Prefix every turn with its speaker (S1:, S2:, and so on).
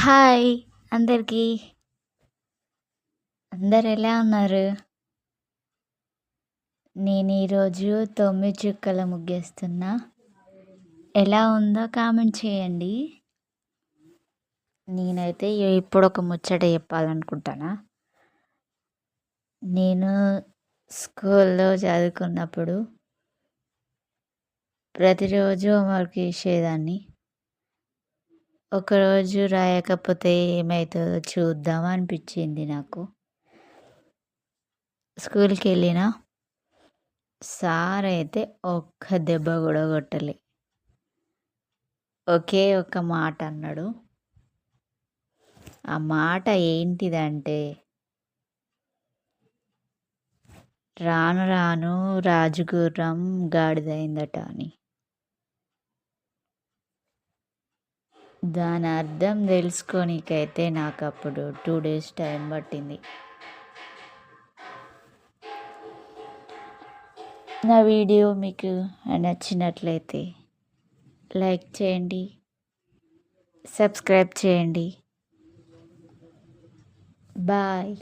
S1: Hi అందరికీ. అందరు ఎలా ఉన్నారు? నేను ఈరోజు 9 చుక్కల ముగ్గేస్తున్నా. ఎలా ఉందో కామెంట్ చేయండి. నేనైతే ఇప్పుడు ఒక ముచ్చట చెప్పాలనుకుంటానా. నేను స్కూల్లో చదువుకున్నప్పుడు ప్రతిరోజు హోంవర్క్ చేసేదాన్ని. ఒకరోజు రాయకపోతే ఏమవుతుందో చూద్దాం అనిపించింది నాకు. స్కూల్కి వెళ్ళిన సార్ అయితే ఒక్క దెబ్బ కూడా కొట్టలే. ఒకే ఒక మాట అన్నాడు. ఆ మాట ఏంటిదంటే, రాను రాను రాజుగుర్రం గాడిదైందట అని. దాని అర్థం తెలుసుకోనికైతే నాకు అప్పుడు 2 days టైం పట్టింది. నా వీడియో మీకు నచ్చినట్లయితే లైక్ చేయండి, సబ్స్క్రైబ్ చేయండి. బాయ్.